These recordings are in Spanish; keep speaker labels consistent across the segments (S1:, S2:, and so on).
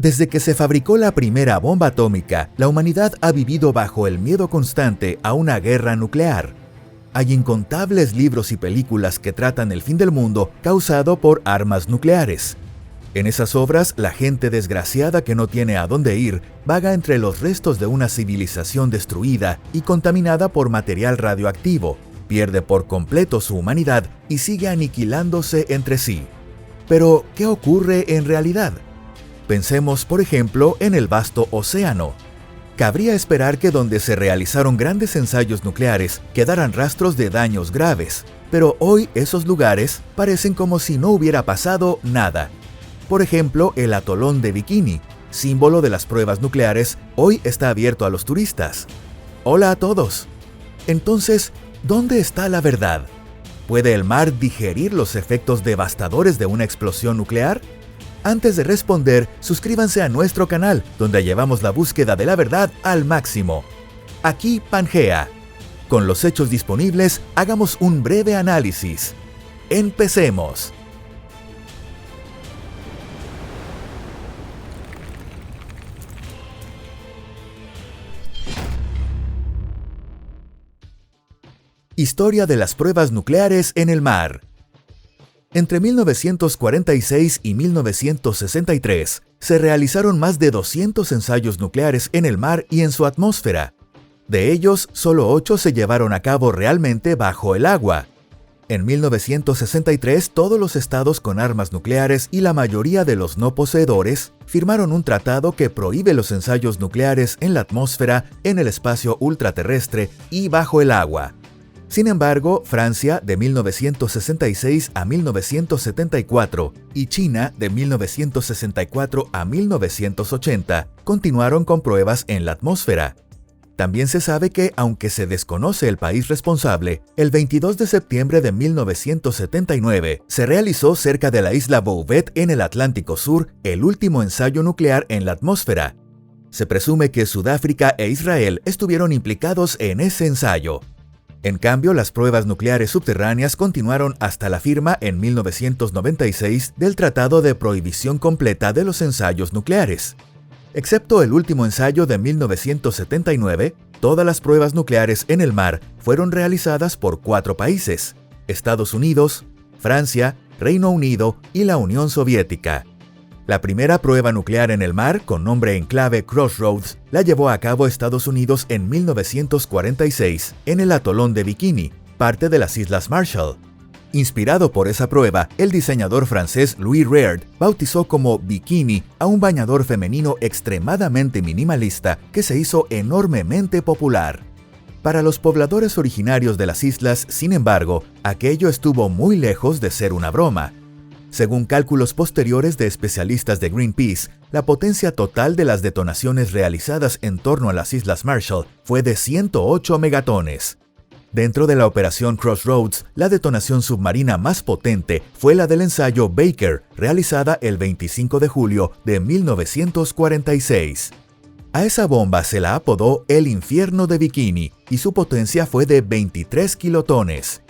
S1: Desde que se fabricó la primera bomba atómica, la humanidad ha vivido bajo el miedo constante a una guerra nuclear. Hay incontables libros y películas que tratan el fin del mundo causado por armas nucleares. En esas obras, la gente desgraciada que no tiene a dónde ir vaga entre los restos de una civilización destruida y contaminada por material radioactivo, pierde por completo su humanidad y sigue aniquilándose entre sí. Pero, ¿qué ocurre en realidad? Pensemos, por ejemplo, en el vasto océano. Cabría esperar que donde se realizaron grandes ensayos nucleares quedaran rastros de daños graves, pero hoy esos lugares parecen como si no hubiera pasado nada. Por ejemplo, el atolón de Bikini, símbolo de las pruebas nucleares, hoy está abierto a los turistas. Hola a todos. Entonces, ¿dónde está la verdad? ¿Puede el mar digerir los efectos devastadores de una explosión nuclear? Antes de responder, suscríbanse a nuestro canal, donde llevamos la búsqueda de la verdad al máximo. Aquí Pangea. Con los hechos disponibles, hagamos un breve análisis. ¡Empecemos! Historia de las pruebas nucleares en el mar. Entre 1946 y 1963, se realizaron más de 200 ensayos nucleares en el mar y en su atmósfera. De ellos, solo 8 se llevaron a cabo realmente bajo el agua. En 1963, todos los estados con armas nucleares y la mayoría de los no poseedores firmaron un tratado que prohíbe los ensayos nucleares en la atmósfera, en el espacio ultraterrestre y bajo el agua. Sin embargo, Francia de 1966 a 1974 y China de 1964 a 1980 continuaron con pruebas en la atmósfera. También se sabe que, aunque se desconoce el país responsable, el 22 de septiembre de 1979 se realizó cerca de la isla Bouvet en el Atlántico Sur el último ensayo nuclear en la atmósfera. Se presume que Sudáfrica e Israel estuvieron implicados en ese ensayo. En cambio, las pruebas nucleares subterráneas continuaron hasta la firma en 1996 del Tratado de Prohibición Completa de los Ensayos Nucleares. Excepto el último ensayo de 1979, todas las pruebas nucleares en el mar fueron realizadas por 4 países: Estados Unidos, Francia, Reino Unido y la Unión Soviética. La primera prueba nuclear en el mar, con nombre en clave Crossroads, la llevó a cabo Estados Unidos en 1946 en el atolón de Bikini, parte de las Islas Marshall. Inspirado por esa prueba, el diseñador francés Louis Reard bautizó como Bikini a un bañador femenino extremadamente minimalista que se hizo enormemente popular. Para los pobladores originarios de las islas, sin embargo, aquello estuvo muy lejos de ser una broma. Según cálculos posteriores de especialistas de Greenpeace, la potencia total de las detonaciones realizadas en torno a las Islas Marshall fue de 108 megatones. Dentro de la operación Crossroads, la detonación submarina más potente fue la del ensayo Baker, realizada el 25 de julio de 1946. A esa bomba se la apodó el infierno de Bikini y su potencia fue de 23 kilotones.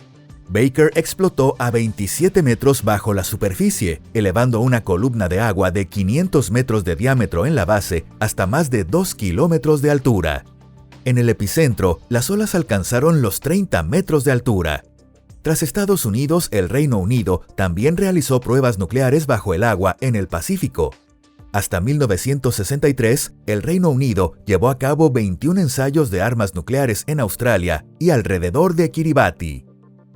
S1: Baker explotó a 27 metros bajo la superficie, elevando una columna de agua de 500 metros de diámetro en la base hasta más de 2 kilómetros de altura. En el epicentro, las olas alcanzaron los 30 metros de altura. Tras Estados Unidos, el Reino Unido también realizó pruebas nucleares bajo el agua en el Pacífico. Hasta 1963, el Reino Unido llevó a cabo 21 ensayos de armas nucleares en Australia y alrededor de Kiribati.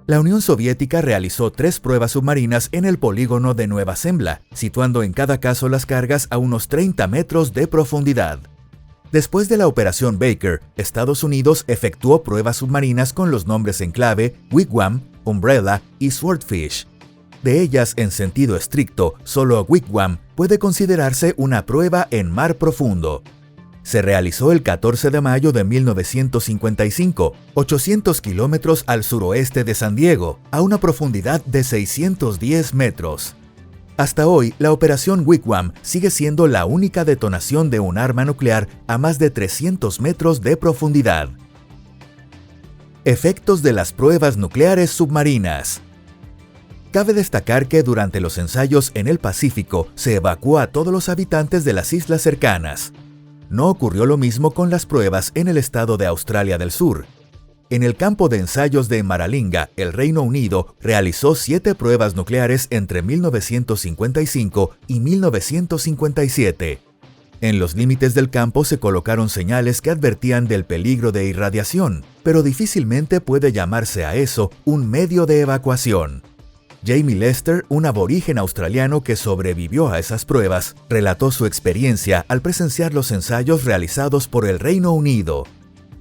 S1: La Unión Soviética realizó 3 pruebas submarinas en el polígono de Nueva Zembla, situando en cada caso las cargas a unos 30 metros de profundidad. Después de la operación Baker, Estados Unidos efectuó pruebas submarinas con los nombres en clave Wigwam, Umbrella y Swordfish. De ellas, en sentido estricto, solo Wigwam puede considerarse una prueba en mar profundo. Se realizó el 14 de mayo de 1955, 800 kilómetros al suroeste de San Diego, a una profundidad de 610 metros. Hasta hoy, la operación Wigwam sigue siendo la única detonación de un arma nuclear a más de 300 metros de profundidad. Efectos de las pruebas nucleares submarinas. Cabe destacar que durante los ensayos en el Pacífico se evacuó a todos los habitantes de las islas cercanas. No ocurrió lo mismo con las pruebas en el estado de Australia del Sur. En el campo de ensayos de Maralinga, el Reino Unido realizó 7 pruebas nucleares entre 1955 y 1957. En los límites del campo se colocaron señales que advertían del peligro de irradiación, pero difícilmente puede llamarse a eso un medio de evacuación. Jamie Lester, un aborigen australiano que sobrevivió a esas pruebas, relató su experiencia al presenciar los ensayos realizados por el Reino Unido.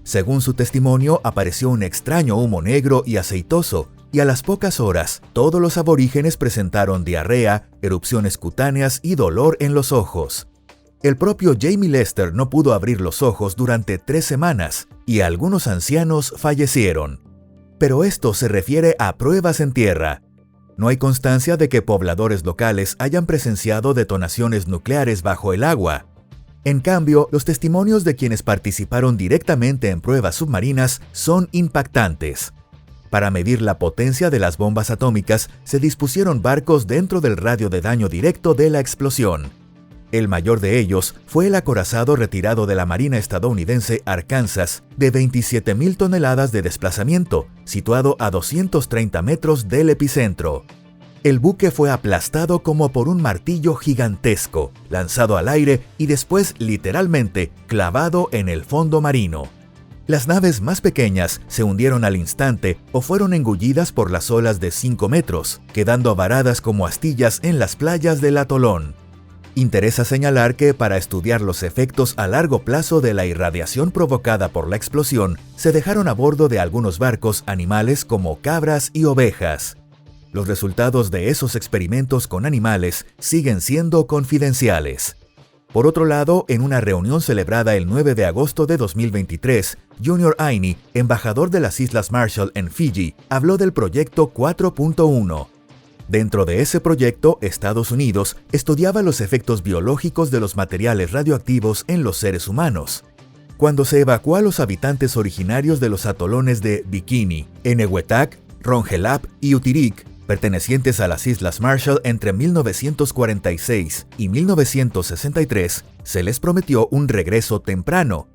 S1: Según su testimonio, apareció un extraño humo negro y aceitoso, y a las pocas horas, todos los aborígenes presentaron diarrea, erupciones cutáneas y dolor en los ojos. El propio Jamie Lester no pudo abrir los ojos durante 3 semanas, y algunos ancianos fallecieron. Pero esto se refiere a pruebas en tierra. No hay constancia de que pobladores locales hayan presenciado detonaciones nucleares bajo el agua. En cambio, los testimonios de quienes participaron directamente en pruebas submarinas son impactantes. Para medir la potencia de las bombas atómicas, se dispusieron barcos dentro del radio de daño directo de la explosión. El mayor de ellos fue el acorazado retirado de la Marina estadounidense Arkansas, de 27.000 toneladas de desplazamiento, situado a 230 metros del epicentro. El buque fue aplastado como por un martillo gigantesco, lanzado al aire y después literalmente clavado en el fondo marino. Las naves más pequeñas se hundieron al instante o fueron engullidas por las olas de 5 metros, quedando varadas como astillas en las playas del atolón. Interesa señalar que para estudiar los efectos a largo plazo de la irradiación provocada por la explosión, se dejaron a bordo de algunos barcos animales como cabras y ovejas. Los resultados de esos experimentos con animales siguen siendo confidenciales. Por otro lado, en una reunión celebrada el 9 de agosto de 2023, Junior Aini, embajador de las Islas Marshall en Fiji, habló del proyecto 4.1. Dentro de ese proyecto, Estados Unidos estudiaba los efectos biológicos de los materiales radioactivos en los seres humanos. Cuando se evacuó a los habitantes originarios de los atolones de Bikini, Enewetak, Rongelap y Utirik, pertenecientes a las Islas Marshall entre 1946 y 1963, se les prometió un regreso temprano.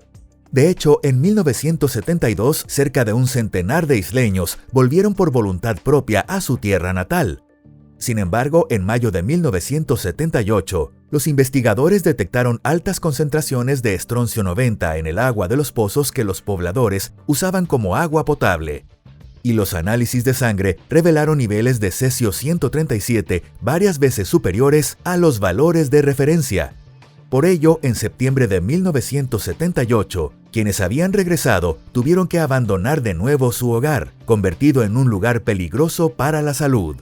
S1: De hecho, en 1972, cerca de un centenar de isleños volvieron por voluntad propia a su tierra natal. Sin embargo, en mayo de 1978, los investigadores detectaron altas concentraciones de estroncio 90 en el agua de los pozos que los pobladores usaban como agua potable. Y los análisis de sangre revelaron niveles de cesio 137 varias veces superiores a los valores de referencia. Por ello, en septiembre de 1978, quienes habían regresado tuvieron que abandonar de nuevo su hogar, convertido en un lugar peligroso para la salud.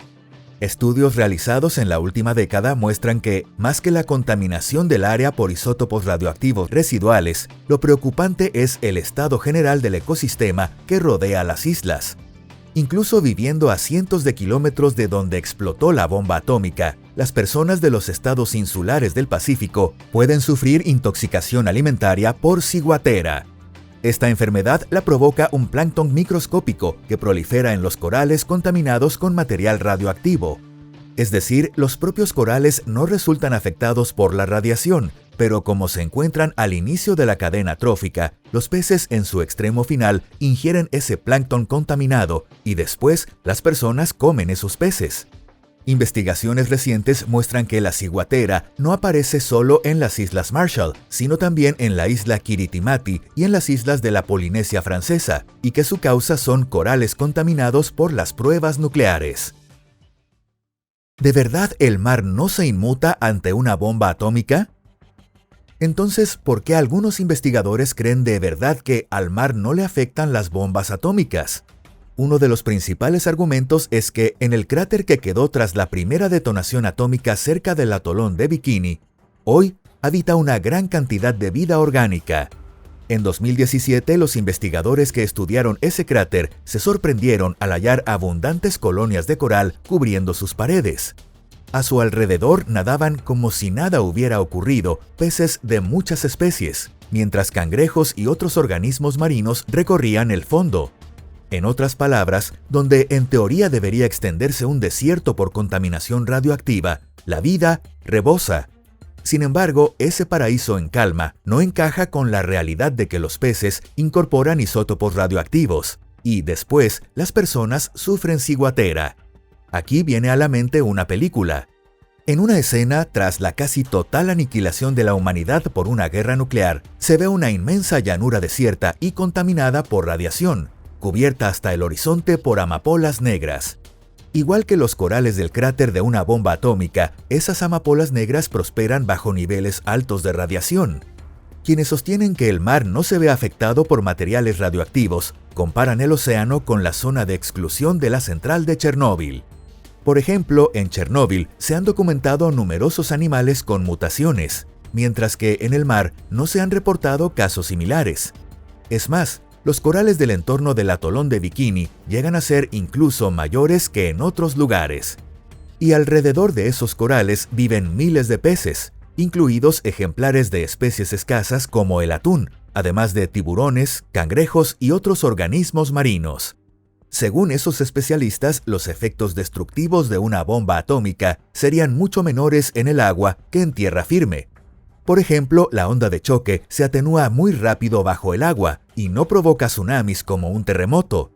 S1: Estudios realizados en la última década muestran que, más que la contaminación del área por isótopos radioactivos residuales, lo preocupante es el estado general del ecosistema que rodea las islas. Incluso viviendo a cientos de kilómetros de donde explotó la bomba atómica, las personas de los estados insulares del Pacífico pueden sufrir intoxicación alimentaria por ciguatera. Esta enfermedad la provoca un plancton microscópico que prolifera en los corales contaminados con material radioactivo. Es decir, los propios corales no resultan afectados por la radiación, pero como se encuentran al inicio de la cadena trófica, los peces en su extremo final ingieren ese plancton contaminado y después las personas comen esos peces. Investigaciones recientes muestran que la ciguatera no aparece solo en las Islas Marshall, sino también en la isla Kiritimati y en las islas de la Polinesia Francesa, y que su causa son corales contaminados por las pruebas nucleares. ¿De verdad el mar no se inmuta ante una bomba atómica? Entonces, ¿por qué algunos investigadores creen de verdad que al mar no le afectan las bombas atómicas? Uno de los principales argumentos es que en el cráter que quedó tras la primera detonación atómica cerca del atolón de Bikini, hoy habita una gran cantidad de vida orgánica. En 2017, los investigadores que estudiaron ese cráter se sorprendieron al hallar abundantes colonias de coral cubriendo sus paredes. A su alrededor nadaban como si nada hubiera ocurrido peces de muchas especies, mientras cangrejos y otros organismos marinos recorrían el fondo. En otras palabras, donde en teoría debería extenderse un desierto por contaminación radioactiva, la vida rebosa. Sin embargo, ese paraíso en calma no encaja con la realidad de que los peces incorporan isótopos radioactivos, y después las personas sufren ciguatera. Aquí viene a la mente una película. En una escena, tras la casi total aniquilación de la humanidad por una guerra nuclear, se ve una inmensa llanura desierta y contaminada por radiación, cubierta hasta el horizonte por amapolas negras. Igual que los corales del cráter de una bomba atómica, esas amapolas negras prosperan bajo niveles altos de radiación. Quienes sostienen que el mar no se ve afectado por materiales radioactivos, comparan el océano con la zona de exclusión de la central de Chernóbil. Por ejemplo, en Chernóbil se han documentado numerosos animales con mutaciones, mientras que en el mar no se han reportado casos similares. Es más, los corales del entorno del atolón de Bikini llegan a ser incluso mayores que en otros lugares. Y alrededor de esos corales viven miles de peces, incluidos ejemplares de especies escasas como el atún, además de tiburones, cangrejos y otros organismos marinos. Según esos especialistas, los efectos destructivos de una bomba atómica serían mucho menores en el agua que en tierra firme. Por ejemplo, la onda de choque se atenúa muy rápido bajo el agua y no provoca tsunamis como un terremoto.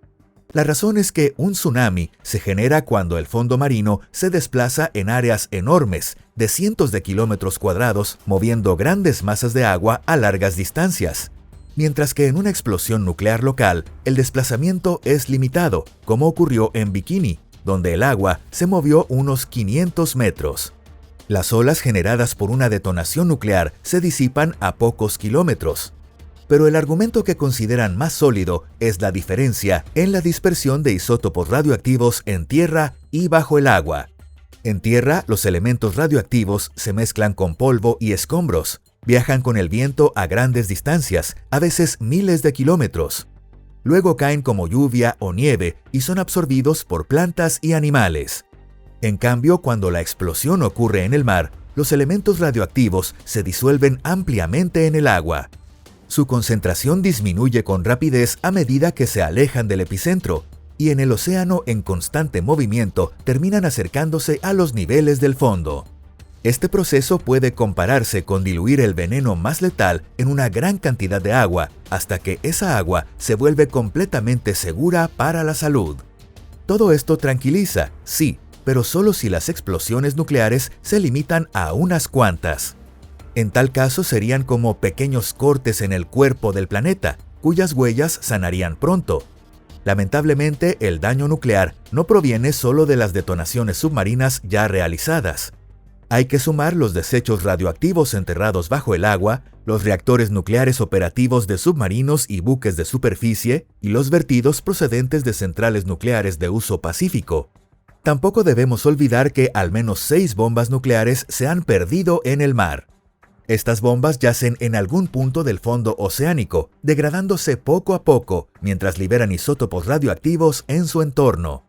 S1: La razón es que un tsunami se genera cuando el fondo marino se desplaza en áreas enormes, de cientos de kilómetros cuadrados, moviendo grandes masas de agua a largas distancias. Mientras que en una explosión nuclear local, el desplazamiento es limitado, como ocurrió en Bikini, donde el agua se movió unos 500 metros. Las olas generadas por una detonación nuclear se disipan a pocos kilómetros. Pero el argumento que consideran más sólido es la diferencia en la dispersión de isótopos radioactivos en tierra y bajo el agua. En tierra, los elementos radioactivos se mezclan con polvo y escombros, viajan con el viento a grandes distancias, a veces miles de kilómetros. Luego caen como lluvia o nieve y son absorbidos por plantas y animales. En cambio, cuando la explosión ocurre en el mar, los elementos radioactivos se disuelven ampliamente en el agua. Su concentración disminuye con rapidez a medida que se alejan del epicentro, y en el océano en constante movimiento terminan acercándose a los niveles del fondo. Este proceso puede compararse con diluir el veneno más letal en una gran cantidad de agua hasta que esa agua se vuelve completamente segura para la salud. Todo esto tranquiliza, sí, pero solo si las explosiones nucleares se limitan a unas cuantas. En tal caso serían como pequeños cortes en el cuerpo del planeta, cuyas huellas sanarían pronto. Lamentablemente, el daño nuclear no proviene solo de las detonaciones submarinas ya realizadas. Hay que sumar los desechos radioactivos enterrados bajo el agua, los reactores nucleares operativos de submarinos y buques de superficie, y los vertidos procedentes de centrales nucleares de uso pacífico. Tampoco debemos olvidar que al menos 6 bombas nucleares se han perdido en el mar. Estas bombas yacen en algún punto del fondo oceánico, degradándose poco a poco mientras liberan isótopos radioactivos en su entorno.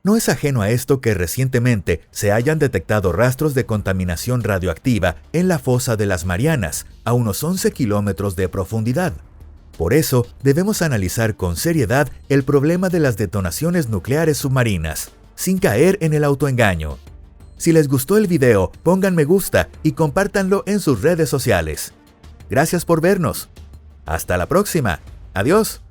S1: No es ajeno a esto que recientemente se hayan detectado rastros de contaminación radioactiva en la fosa de las Marianas, a unos 11 kilómetros de profundidad. Por eso, debemos analizar con seriedad el problema de las detonaciones nucleares submarinas, sin caer en el autoengaño. Si les gustó el video, pongan me gusta y compártanlo en sus redes sociales. Gracias por vernos. Hasta la próxima. Adiós.